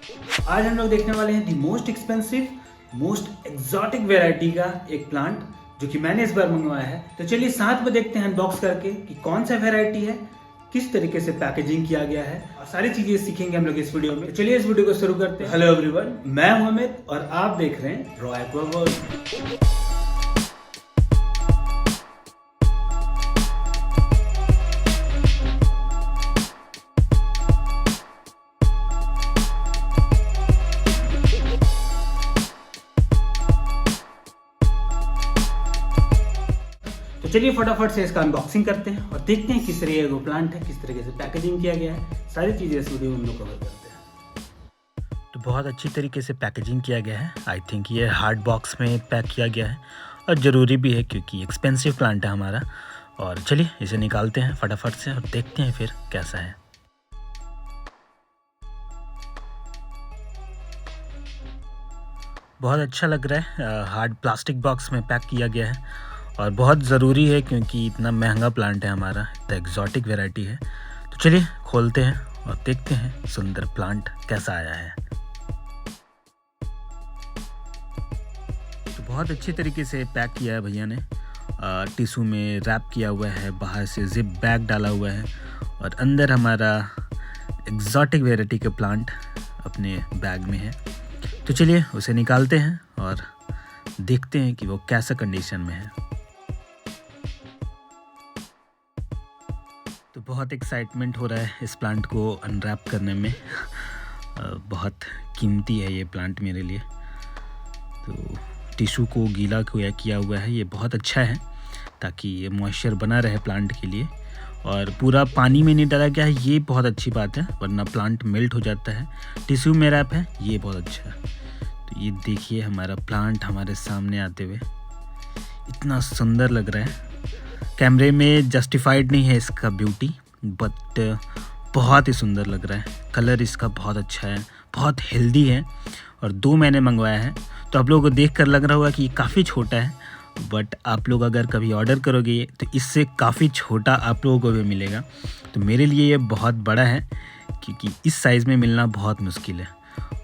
आज हम लोग देखने वाले हैं the most expensive most exotic variety का एक प्लांट जो कि मैंने इस बार मंगवाया है। तो चलिए साथ में देखते हैं अनबॉक्स करके कि कौन सा वेराइटी है, किस तरीके से पैकेजिंग किया गया है और सारी चीजें सीखेंगे हम लोग इस वीडियो में। चलिए इस वीडियो को शुरू करते हैं। हेलो एवरीवन, मैं हूं अमित और आप देख रहे हैं रॉ एक्वा वर्ल्ड। तो चलिए फटाफट से इसका अनबॉक्सिंग करते हैं और देखते हैं किस तरीके का प्लांट है, किस तरीके से पैकेजिंग किया गया है, सारी चीज़ें इस वीडियो में हम लोग कवर करते हैं। तो बहुत अच्छी तरीके से पैकेजिंग किया गया है। आई थिंक ये हार्ड बॉक्स में पैक किया गया है और ज़रूरी भी है क्योंकि एक्सपेंसिव प्लांट है हमारा। और चलिए इसे निकालते हैं फटाफट से और देखते हैं फिर कैसा है। बहुत अच्छा लग रहा है, हार्ड प्लास्टिक बॉक्स में पैक किया गया है और बहुत ज़रूरी है क्योंकि इतना महंगा प्लांट है हमारा, इतना एग्जॉटिक वैरायटी है। तो चलिए खोलते हैं और देखते हैं सुंदर प्लांट कैसा आया है। तो बहुत अच्छी तरीके से पैक किया है भैया ने, टिश्यू में रैप किया हुआ है, बाहर से जिप बैग डाला हुआ है और अंदर हमारा एग्जॉटिक वैरायटी का प्लांट अपने बैग में है। तो चलिए उसे निकालते हैं और देखते हैं कि वो कैसा कंडीशन में है। तो बहुत एक्साइटमेंट हो रहा है इस प्लांट को अनरैप करने में। बहुत कीमती है ये प्लांट मेरे लिए। तो टिश्यू को गीला किया हुआ है, ये बहुत अच्छा है ताकि ये मॉइस्चर बना रहे प्लांट के लिए। और पूरा पानी में नहीं डाला गया है, ये बहुत अच्छी बात है, वरना प्लांट मेल्ट हो जाता है। टिश्यू में रैप है, ये बहुत अच्छा है। तो ये देखिए हमारा प्लांट हमारे सामने आते हुए इतना सुंदर लग रहा है। कैमरे में जस्टिफाइड नहीं है इसका ब्यूटी, बट बहुत ही सुंदर लग रहा है। कलर इसका बहुत अच्छा है, बहुत हेल्दी है और 2 मैंने मंगवाया है। तो आप लोगों को देख कर लग रहा होगा कि ये काफ़ी छोटा है, बट आप लोग अगर कभी ऑर्डर करोगे तो इससे काफ़ी छोटा आप लोगों को भी मिलेगा। तो मेरे लिए ये बहुत बड़ा है क्योंकि इस साइज़ में मिलना बहुत मुश्किल है।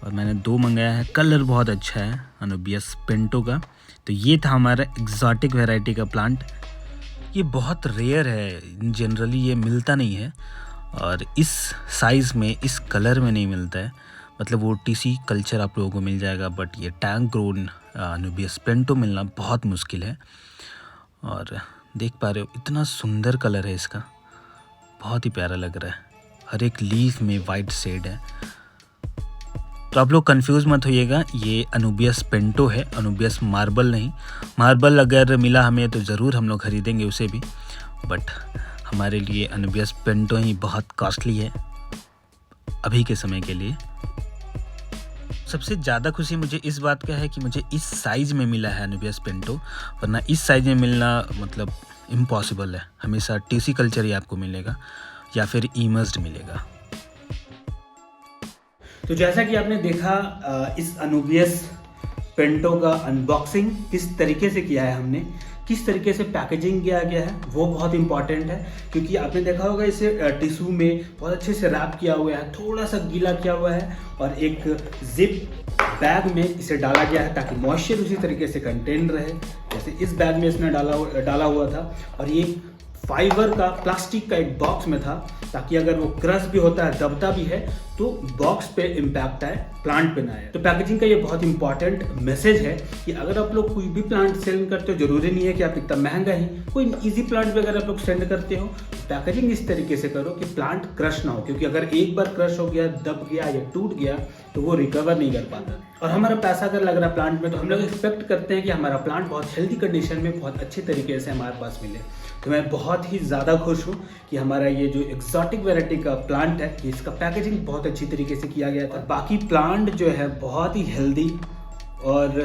और मैंने 2 मंगाया है। कलर बहुत अच्छा है अनुबियस पेंटो का। तो ये था हमारा एग्जॉटिक वैरायटी का प्लांट। ये बहुत रेयर है, जनरली ये मिलता नहीं है और इस साइज़ में, इस कलर में नहीं मिलता है। मतलब वो टीसी कल्चर आप लोगों को मिल जाएगा, बट ये टैंक ग्रोन अनुबियस पेंटो मिलना बहुत मुश्किल है। और देख पा रहे हो इतना सुंदर कलर है इसका, बहुत ही प्यारा लग रहा है। हर एक लीफ में वाइट शेड है। तो आप लोग कंफ्यूज मत होइएगा, ये अनुबियस पेंटो है, अनुबियस मार्बल नहीं। मार्बल अगर मिला हमें तो ज़रूर हम लोग खरीदेंगे उसे भी, बट हमारे लिए अनुबियस पेंटो ही बहुत कॉस्टली है अभी के समय के लिए। सबसे ज़्यादा खुशी मुझे इस बात का है कि मुझे इस साइज़ में मिला है अनुबियस पेंटो, वरना इस साइज़ में मिलना मतलब इम्पॉसिबल है। हमेशा टीसी कल्चर ही आपको मिलेगा या फिर इमर्स्ड मिलेगा। तो जैसा कि आपने देखा इस अनुबियस पेंटो का अनबॉक्सिंग किस तरीके से किया है हमने, किस तरीके से पैकेजिंग किया गया है, वो बहुत इंपॉर्टेंट है। क्योंकि आपने देखा होगा इसे टिश्यू में बहुत अच्छे से रैप किया हुआ है, थोड़ा सा गीला किया हुआ है और एक जिप बैग में इसे डाला गया है ताकि मॉइस्चर उसी तरीके से कंटेन रहे, जैसे इस बैग में इसने डाला हुआ था। और ये फाइबर का, प्लास्टिक का एक बॉक्स में था ताकि अगर वो क्रश भी होता है, दबता भी है, तो बॉक्स पे इम्पैक्ट आए, प्लांट पे ना आए। तो पैकेजिंग का ये बहुत इंपॉर्टेंट मैसेज है कि अगर आप लोग कोई भी प्लांट सेल करते हो, जरूरी नहीं है कि आप इतना महंगा ही, कोई इजी प्लांट भी अगर आप लोग सेंड करते हो तो पैकेजिंग इस तरीके से करो कि प्लांट क्रश ना हो। क्योंकि अगर एक बार क्रश हो गया, दब गया या टूट गया तो वो रिकवर नहीं कर पाता। और हमारा पैसा अगर लग रहा है प्लांट में, तो हम लोग एक्सपेक्ट करते हैं कि हमारा प्लांट बहुत हेल्दी कंडीशन में, बहुत अच्छे तरीके से हमारे पास मिले। तो मैं बहुत ही ज़्यादा खुश हूँ कि हमारा ये जो एग्जॉटिक वैरायटी का प्लांट है, इसका पैकेजिंग बहुत अच्छी तरीके से किया गया था। बाकी प्लांट जो है बहुत ही हेल्दी और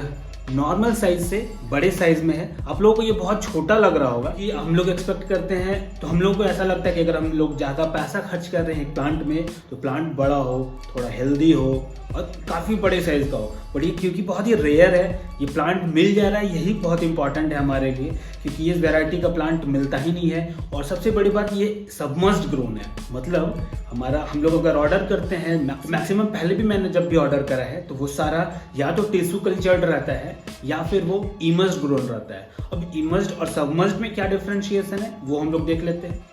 नॉर्मल साइज से बड़े साइज में है। आप लोगों को ये बहुत छोटा लग रहा होगा कि हम लोग एक्सपेक्ट करते हैं, तो हम लोग को ऐसा लगता है कि अगर हम लोग ज़्यादा पैसा खर्च कर रहे हैं प्लांट में तो प्लांट बड़ा हो, थोड़ा हेल्दी हो और काफ़ी बड़े साइज का हो। बट ये क्योंकि बहुत ही रेयर है, ये प्लांट मिल जा रहा है, यही बहुत इंपॉर्टेंट है हमारे लिए, क्योंकि ये वैरायटी का प्लांट मिलता ही नहीं है। और सबसे बड़ी बात, ये सबमर्ज्ड ग्रोन है। मतलब हम लोग अगर ऑर्डर करते हैं, मैक्सिमम पहले भी मैंने जब भी ऑर्डर करा है तो वो सारा या तो टिश्यू कल्चर्ड रहता है या फिर वो इमर्स्ड ग्रोन रहता है। अब इमर्स्ड और सबमर्ज्ड में क्या डिफरेंशिएशन है वो हम लोग देख लेते हैं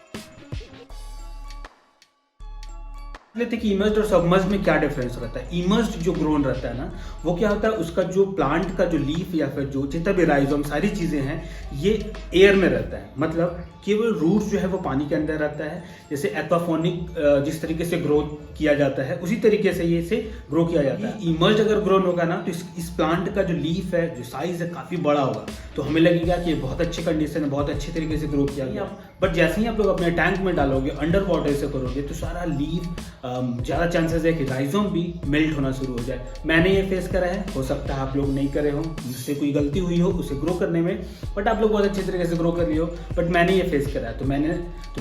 कि इमर्स्ड और सबमर्ज्ड में क्या डिफरेंस रहता है। इमर्स्ड जो ग्रोन रहता है ना, वो क्या होता है, उसका जो प्लांट का जो लीफ या फिर जो जितना भी राइजोम सारी चीज़ें हैं ये एयर में रहता है। मतलब केवल रूट्स जो है वो पानी के अंदर रहता है। जैसे एक्वाफोनिक जिस तरीके से ग्रो किया जाता है उसी तरीके से ये इसे ग्रो किया जाता है। इमर्ज अगर ग्रोन होगा ना तो इस प्लांट का जो लीफ है, जो साइज है, काफ़ी बड़ा होगा, तो हमें लगेगा कि ये बहुत अच्छी कंडीशन है, बहुत अच्छे तरीके से ग्रो किया गया। बट जैसे ही आप लोग अपने टैंक में डालोगे, अंडर वाटर से करोगे, तो सारा लीफ ज़्यादा चांसेस है कि राइजोम भी मेल्ट होना शुरू हो जाए। मैंने ये फेस करा है, हो सकता है आप लोग नहीं करे हो, मुझसे कोई गलती हुई हो उसे ग्रो करने में, बट आप लोग बहुत अच्छे तरीके से ग्रो कर लिए हो। बट मैंने ये फेस करा है, तो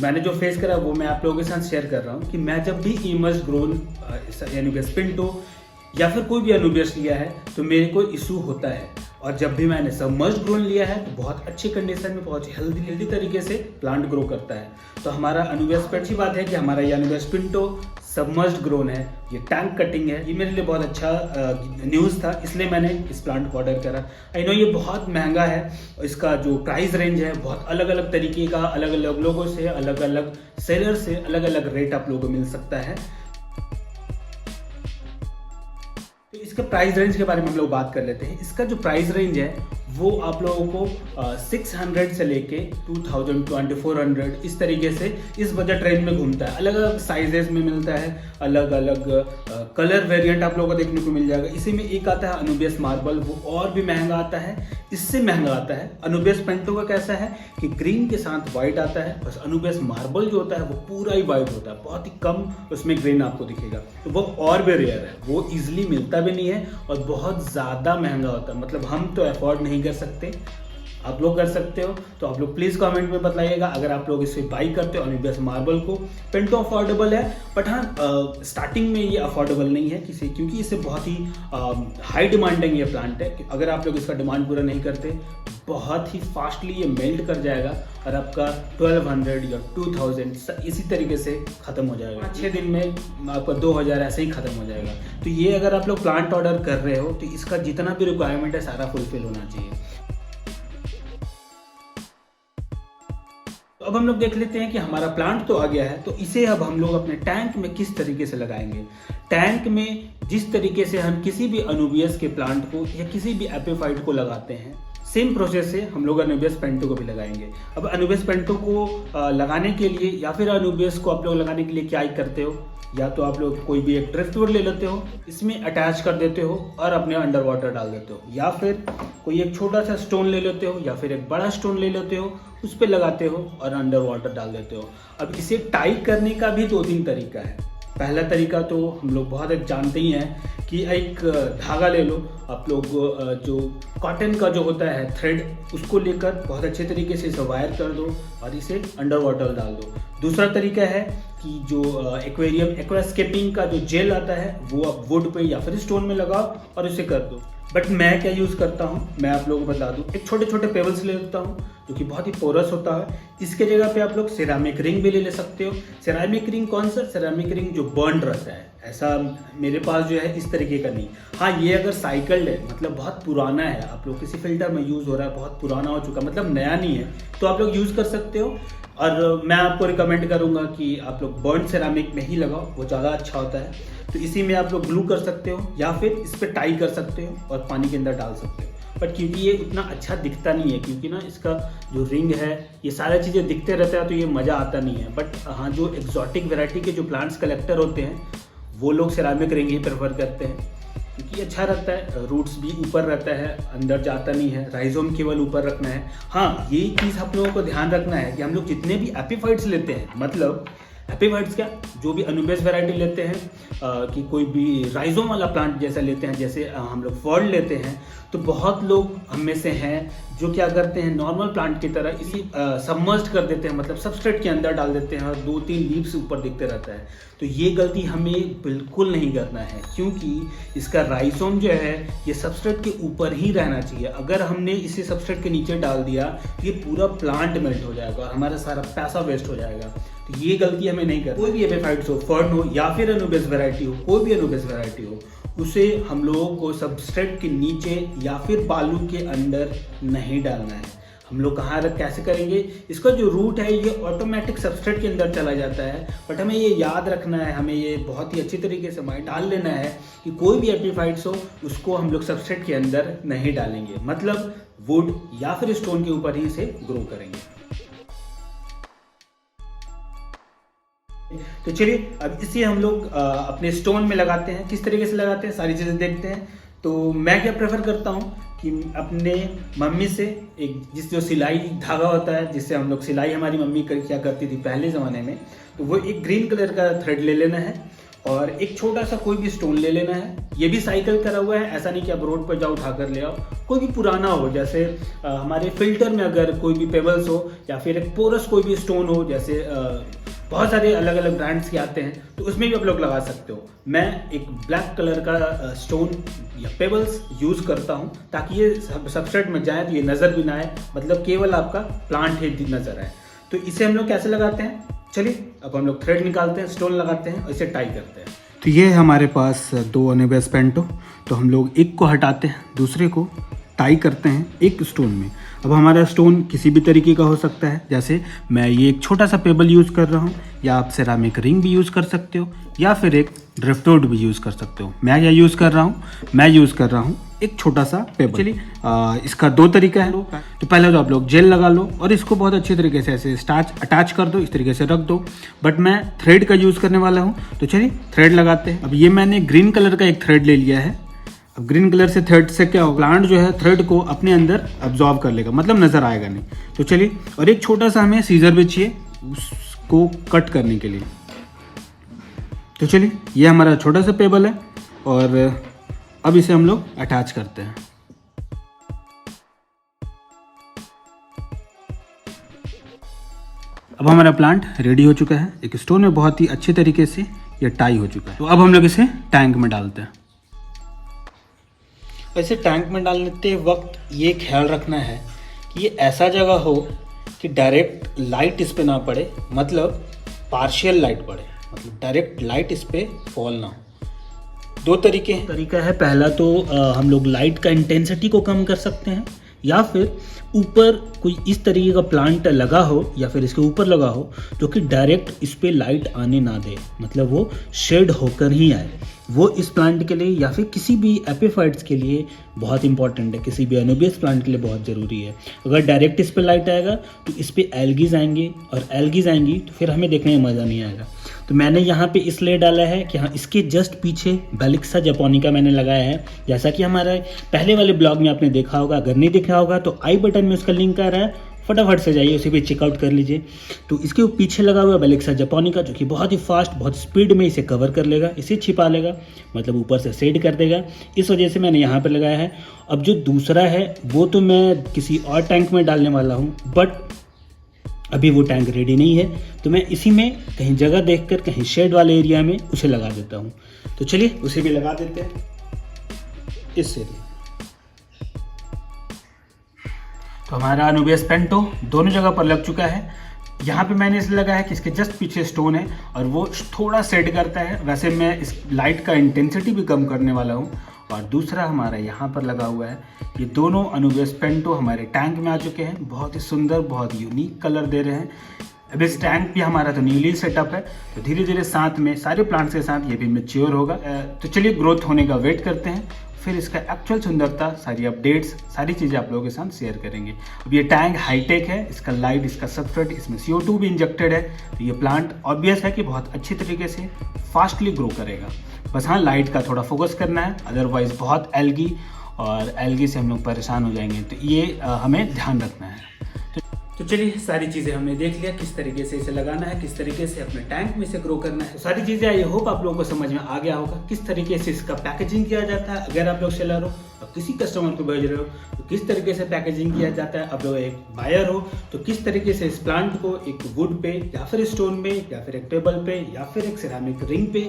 मैंने जो फेस करा वो मैं आप लोगों के साथ शेयर कर रहा हूँ कि मैं जब भी इमर्ज ग्रोन यानी स्पिंटो या फिर कोई भी अनुबियस लिया है तो मेरे को इशू होता है। और जब भी मैंने सबमर्ज्ड ग्रोन लिया है तो बहुत अच्छी कंडीशन में, बहुत हेल्दी तरीके से प्लांट ग्रो करता है। तो हमारा अनुबियस पे अच्छी बात है कि हमारा ये अनुबियस पिंटो सबमर्ज्ड ग्रोन है, ये टैंक कटिंग है। ये मेरे लिए बहुत अच्छा न्यूज़ था, इसलिए मैंने इस प्लांट को ऑर्डर करा। आई नो ये बहुत महंगा है, इसका जो प्राइस रेंज है बहुत अलग अलग तरीके का, अलग अलग लोगों से, अलग अलग सेलर से अलग अलग रेट आप लोगों को मिल सकता है। तो इसके प्राइस रेंज के बारे में हम लोग बात कर लेते हैं। इसका जो प्राइस रेंज है वो आप लोगों को 600 से लेके 2000, 2400 इस तरीके से इस बजट रेंज में घूमता है। अलग अलग साइजेस में मिलता है, अलग अलग कलर वेरिएंट आप लोगों को देखने को मिल जाएगा। इसी में एक आता है अनुबियस मार्बल, वो और भी महंगा आता है, इससे महंगा आता है। अनुबियस पेंटो का कैसा है कि ग्रीन के साथ व्हाइट आता है, बस अनुबियस मार्बल जो होता है वो पूरा ही व्हाइट होता है, बहुत ही कम उसमें ग्रीन आपको दिखेगा। तो वो और भी रेयर है, वो ईजिली मिलता भी नहीं है और बहुत ज़्यादा महंगा होता है। मतलब हम तो अफोर्ड नहीं कर सकते, आप लोग कर सकते हो। तो आप लोग प्लीज़ कमेंट में बताइएगा अगर आप लोग इसे बाई करते हो अनुबियस मार्बल को। पेंटो अफोर्डेबल है, बट हाँ स्टार्टिंग में ये अफोर्डेबल नहीं है क्योंकि इसे बहुत ही हाई डिमांडिंग ये प्लांट है। अगर आप लोग इसका डिमांड पूरा नहीं करते, बहुत ही फास्टली ये मेल्ट कर जाएगा और आपका 1200 या 2000 इसी तरीके से ख़त्म हो जाएगा। 6 दिन में आपका 2000 ऐसे ही ख़त्म हो जाएगा। तो ये अगर आप लोग प्लांट ऑर्डर कर रहे हो तो इसका जितना भी रिक्वायरमेंट है सारा फुलफिल होना चाहिए। तो अब हम लोग देख लेते हैं कि हमारा प्लांट तो आ गया है, तो इसे अब हम लोग अपने टैंक में किस तरीके से लगाएंगे। टैंक में जिस तरीके से हम किसी भी अनुबियस के प्लांट को या किसी भी एपिफाइट को लगाते हैं, सेम प्रोसेस से हम लोग अनुबियस पेंटो को भी लगाएंगे। अब अनुबियस पेंटो को लगाने के लिए या फिर अनुबियस को आप लोग लगाने के लिए क्या करते हो, या तो आप लोग कोई भी एक ड्रिफ्टवुड ले लेते हो, इसमें अटैच कर देते हो और अपने अंडर वाटर डाल देते हो, या फिर कोई एक छोटा सा स्टोन ले लेते हो या फिर एक बड़ा स्टोन ले लेते हो, उस पर लगाते हो और अंडर वाटर डाल देते हो। अब इसे टाई करने का भी 2-3 तरीका है। पहला तरीका तो हम लोग बहुत जानते ही हैं कि एक धागा ले लो आप लोग, जो कॉटन का जो होता है थ्रेड, उसको लेकर बहुत अच्छे तरीके से इसे वायर कर दो और इसे अंडर वाटर डाल दो। दूसरा तरीका है कि जो एक्वास्केपिंग का जो जेल आता है वो आप वुड पे या फिर स्टोन में लगाओ और इसे कर दो। बट मैं क्या यूज़ करता हूँ मैं आप लोगों को बता दूँ, एक छोटे छोटे पेबल्स ले लेता हूँ जो कि बहुत ही पोरस होता है। इसके जगह पे आप लोग सिरामिक रिंग भी ले सकते हो। सिरामिक रिंग कौन सा? सिरामिक रिंग जो बर्न रहता है, ऐसा मेरे पास जो है इस तरीके का नहीं। हाँ, ये अगर साइकिल्ड है, मतलब बहुत पुराना है, आप लोग किसी फिल्टर में यूज़ हो रहा है, बहुत पुराना हो चुका, मतलब नया नहीं है, तो आप लोग यूज़ कर सकते हो। और मैं आपको रिकमेंड करूंगा कि आप लोग बर्न सिरामिक में ही लगाओ, वो ज़्यादा अच्छा होता है। तो इसी में आप लोग ग्लू कर सकते हो या फिर इस पर टाई कर सकते हो और पानी के अंदर डाल सकते हो। बट क्योंकि ये उतना अच्छा दिखता नहीं है, क्योंकि ना इसका जो रिंग है, ये सारी चीज़ें दिखते रहता है, तो ये मज़ा आता नहीं है। बट हाँ, जो एक्जॉटिक वैरायटी के जो प्लांट्स कलेक्टर होते हैं वो लोग सिरामिक रिंग ही प्रेफर करते हैं, क्योंकि अच्छा रहता है, रूट्स भी ऊपर रहता है, अंदर जाता नहीं है, राइजोम केवल ऊपर रखना है। हाँ, ये चीज़ आप लोगों को ध्यान रखना है कि हम लोग जितने भी एपिफाइट्स लेते हैं, मतलब एपिफाइट्स क्या, जो भी अनुबेस वैरायटी लेते हैं कि कोई भी राइजोम वाला प्लांट जैसा लेते हैं, जैसे हम लोग फॉर्ड लेते हैं, तो बहुत लोग हम में से हैं जो क्या करते हैं नॉर्मल प्लांट की तरह इसी सबमर्ज्ड कर देते हैं, मतलब सबस्ट्रेट के अंदर डाल देते हैं और 2-3 लीव्स ऊपर दिखते रहता है। तो ये गलती हमें बिल्कुल नहीं करना है, क्योंकि इसका राइजोम जो है ये सबस्ट्रेट के ऊपर ही रहना चाहिए। अगर हमने इसे सबस्ट्रेट के नीचे डाल दिया तो ये पूरा प्लांट मेल्ट हो जाएगा और हमारा सारा पैसा वेस्ट हो जाएगा। तो ये गलती हमें नहीं करनी। कोई भी एपिफाइट्स हो, फर्न हो या फिर अनुबेस वैरायटी हो, कोई भी अनुबेस वैरायटी हो, उसे हम लोगों को सबस्ट्रेट के नीचे या फिर बालू के अंदर नहीं डालना है। हम लोग कहाँ कैसे करेंगे, इसका जो रूट है ये ऑटोमेटिक सबस्ट्रेट के अंदर चला जाता है, बट हमें ये याद रखना है, हमें ये बहुत ही अच्छी तरीके से माइंड डाल लेना है कि कोई भी एपिफाइट्स हो उसको हम लोग सबस्ट्रेट के अंदर नहीं डालेंगे, मतलब वुड या फिर स्टोन के ऊपर ही इसे ग्रो करेंगे। तो चलिए अब इसे हम लोग अपने स्टोन में लगाते हैं। किस तरीके से लगाते हैं सारी चीज़ें देखते हैं। तो मैं क्या प्रेफर करता हूँ कि अपने मम्मी से एक जो सिलाई धागा होता है, जिससे हम लोग सिलाई हमारी मम्मी क्या करती थी पहले ज़माने में, तो वो एक ग्रीन कलर का थ्रेड ले लेना है और एक छोटा सा कोई भी स्टोन ले लेना है। ये भी साइकिल करा हुआ है, ऐसा नहीं कि आप रोड पर जाओ उठा कर ले आओ। कोई भी पुराना हो, जैसे हमारे फिल्टर में अगर कोई भी पेबल्स हो या फिर एक पोरस कोई भी स्टोन हो, जैसे बहुत सारे अलग अलग ब्रांड्स के आते हैं, तो उसमें भी आप लोग लगा सकते हो। मैं एक ब्लैक कलर का स्टोन या पेबल्स यूज़ करता हूँ ताकि ये सबस्ट्रेट में जाए तो ये नज़र भी ना आए, मतलब केवल आपका प्लांट ही नज़र आए। तो इसे हम लोग कैसे लगाते हैं, चलिए अब हम लोग थ्रेड निकालते हैं, स्टोन लगाते हैं और इसे टाई करते हैं। तो ये है हमारे पास 2 अनुबेस पेंटो। तो हम लोग एक को हटाते हैं, दूसरे को टाई करते हैं एक स्टोन में। अब हमारा स्टोन किसी भी तरीके का हो सकता है, जैसे मैं ये एक छोटा सा पेबल यूज़ कर रहा हूँ, या आप सेरामिक रिंग भी यूज़ कर सकते हो, या फिर एक ड्रिफ्टवुड भी यूज़ कर सकते हो। मैं क्या यूज़ कर रहा हूँ, मैं यूज़ कर रहा हूँ एक छोटा सा पेबल। चलिए इसका 2 तरीका है। तो पहले तो आप लोग जेल लगा लो और इसको बहुत अच्छी तरीके से ऐसे स्टार्च अटैच कर दो, इस तरीके से रख दो। बट मैं थ्रेड का यूज़ करने वाला हूँ, तो चलिए थ्रेड लगाते हैं। अब ये मैंने ग्रीन कलर का एक थ्रेड ले लिया है। अब ग्रीन कलर से थ्रेड से क्या होगा, प्लांट जो है थ्रेड को अपने अंदर अब्जॉर्ब कर लेगा, मतलब नज़र आएगा नहीं। तो चलिए, और एक छोटा सा हमें सीजर भी चाहिए उसको कट करने के लिए। तो चलिए, ये हमारा छोटा सा पेबल है और अब इसे हम लोग अटैच करते हैं। अब हमारा प्लांट रेडी हो चुका है, एक स्टोन में बहुत ही अच्छे तरीके से ये टाई हो चुका है। तो अब हम लोग इसे टैंक में डालते हैं। वैसे टैंक में डालते वक्त ये ख्याल रखना है कि ये ऐसा जगह हो कि डायरेक्ट लाइट इस पे ना पड़े, मतलब पार्शियल लाइट पड़े, मतलब डायरेक्ट लाइट इस पे फॉल ना हो। 2 तरीका है। पहला तो हम लोग लाइट का इंटेंसिटी को कम कर सकते हैं, या फिर ऊपर कोई इस तरीके का प्लांट लगा हो या फिर इसके ऊपर लगा हो जो कि डायरेक्ट इस पे लाइट आने ना दे, मतलब वो शेड होकर ही आए। वो इस प्लांट के लिए या फिर किसी भी एपिफाइट्स के लिए बहुत इंपॉर्टेंट है, किसी भी अनुबेस प्लांट के लिए बहुत ज़रूरी है। अगर डायरेक्ट इस पे लाइट आएगा तो इस पे एल्गीज आएंगे, और एल्गीज आएंगी तो फिर हमें देखने में मज़ा नहीं आएगा। तो मैंने यहाँ पे इसलिए डाला है कि हाँ, इसके जस्ट पीछे बैलिक्सा जापोनिका मैंने लगाया है, जैसा कि हमारे पहले वाले ब्लॉग में आपने देखा होगा। अगर नहीं देखा होगा तो आई बटन में उसका लिंक आ रहा है, फटाफट से जाइए उसे भी चेकआउट कर लीजिए। तो इसके पीछे लगा हुआ बैलिक्सा जापोनिका, जो कि बहुत ही फास्ट, बहुत स्पीड में इसे कवर कर लेगा, इसे छिपा लेगा, मतलब ऊपर से शेड कर देगा। इस वजह से मैंने यहाँ पर लगाया है। अब जो दूसरा है वो तो मैं किसी और टैंक में डालने वाला हूँ, बट अभी वो टैंक रेडी नहीं है, तो मैं इसी में कहीं जगह देखकर कहीं शेड वाले एरिया में उसे लगा देता हूँ। तो चलिए उसे भी लगा देते हैं इस एरिया। तो हमारा अनुबेस पेंटो दोनों जगह पर लग चुका है। यहाँ पे मैंने इसलिए लगाया है कि इसके जस्ट पीछे स्टोन है और वो थोड़ा सेट करता है। वैसे मैं इस लाइट का इंटेंसिटी भी कम करने वाला हूँ। और दूसरा हमारा यहाँ पर लगा हुआ है। ये दोनों अनुबेस पेंटो हमारे टैंक में आ चुके हैं, बहुत ही सुंदर, बहुत यूनिक कलर दे रहे हैं। अब इस टैंक भी हमारा तो न्यूली सेटअप है, तो धीरे धीरे साथ में सारे प्लांट्स के साथ ये भी मैच्योर होगा। तो चलिए ग्रोथ होने का वेट करते हैं, फिर इसका एक्चुअल सुंदरता, सारी अपडेट्स, सारी चीज़ें आप लोगों के साथ शेयर करेंगे। अब ये टैंक हाईटेक है, इसका लाइट, इसका सबस्ट्रेट, इसमें CO2 भी इंजेक्टेड है, तो ये प्लांट ऑब्वियस है कि बहुत अच्छी तरीके से फास्टली ग्रो करेगा। बस हाँ, लाइट का थोड़ा फोकस करना है, अदरवाइज बहुत एल्गी और एल्गी से हम लोग परेशान हो जाएंगे, तो ये हमें ध्यान रखना है। तो तो चलिए, सारी चीज़ें हमने देख लिया, किस तरीके से इसे लगाना है, किस तरीके से अपने टैंक में इसे ग्रो करना है। तो सारी चीज़ें आई होप आप लोगों को समझ में आ गया होगा किस तरीके से इसका पैकेजिंग किया जाता है। अगर आप लोग सेलर हो और किसी कस्टमर को भेज रहे हो तो किस तरीके से पैकेजिंग किया जाता है। आप लोग एक बायर हो तो किस तरीके से इस प्लांट को एक वुड पे या फिर स्टोन में या फिर एक टेबल पे या फिर एक सिरामिक रिंग पे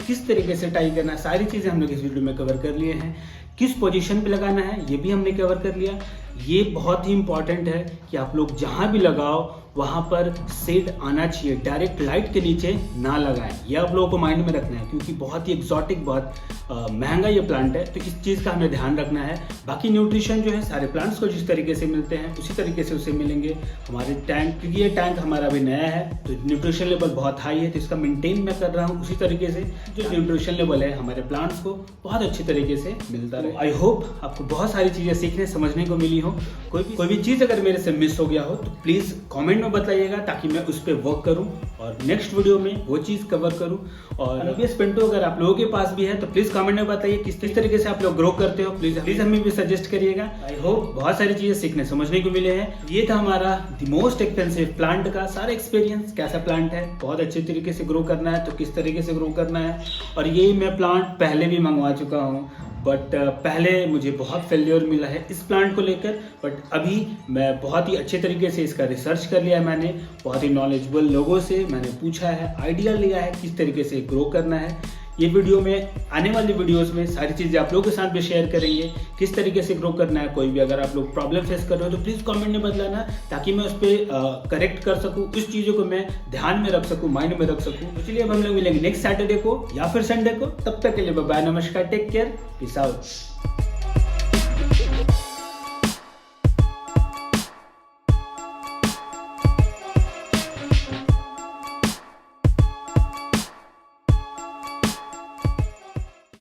किस तरीके से टाई करना है, सारी चीज़ें हम लोग इस वीडियो में कवर कर लिए हैं। किस पोजीशन पे लगाना है ये भी हमने कवर कर लिया। ये बहुत ही इंपॉर्टेंट है कि आप लोग जहाँ भी लगाओ वहाँ पर शेड आना चाहिए, डायरेक्ट लाइट के नीचे ना लगाएं। ये आप लोगों को माइंड में रखना है क्योंकि बहुत ही एक्सॉटिक, बहुत महंगा ये प्लांट है, तो इस चीज़ का हमें ध्यान रखना है। बाकी न्यूट्रिशन जो है सारे प्लांट्स को जिस तरीके से मिलते हैं उसी तरीके से उसे मिलेंगे हमारे टैंक, क्योंकि ये टैंक हमारा अभी नया है तो न्यूट्रिशन लेवल बहुत हाई है, तो इसका मेंटेन मैं कर रहा हूँ उसी तरीके से जो न्यूट्रिशन लेवल है हमारे प्लांट्स को बहुत अच्छी तरीके से मिलता रहे। आई होप आपको बहुत सारी चीज़ें सीखने समझने को मिली हो। कोई भी चीज़ अगर मेरे से मिस हो गया हो तो प्लीज़ कमेंट में बताइएगा ताकि मैं उस पर वर्क करूं और नेक्स्ट वीडियो में वो चीज़ कवर करूं। और अनोबियस पेंटो अगर आप लोगों के पास भी है तो प्लीज़ कमेंट में बताइए किस तरीके से आप लोग ग्रो करते हो। प्लीज़ हमें भी सजेस्ट करिएगा। आई होप बहुत सारी चीज़ें सीखने समझने को मिले हैं। ये था हमारा द मोस्ट एक्सपेंसिव प्लांट का सारा एक्सपीरियंस, कैसा प्लांट है, बहुत अच्छे तरीके से ग्रो करना है तो किस तरीके से ग्रो करना है। और ये मैं प्लांट पहले भी मंगवा चुका हूँ बट पहले मुझे बहुत फेल्योर मिला है इस प्लांट को लेकर, बट अभी मैं बहुत ही अच्छे तरीके से इसका रिसर्च कर लिया है। मैंने बहुत ही नॉलेजेबल लोगों से मैंने पूछा है, आइडिया लिया है किस तरीके से ग्रो करना है। ये वीडियो में आने वाली वीडियोस में सारी चीज़ें आप लोगों के साथ भी शेयर करेंगे किस तरीके से ग्रो करना है। कोई भी अगर आप लोग प्रॉब्लम फेस कर रहे हो तो प्लीज़ कमेंट में बताना ताकि मैं उस पर करेक्ट कर सकूँ, उस चीज़ों को मैं ध्यान में रख सकूँ, माइंड में रख सकूँ। तो चलिए अब हम लोग मिलेंगे नेक्स्ट सैटरडे को या फिर संडे को। तब तक के लिए बाय बाय, नमस्कार, टेक केयर, पीस आउट।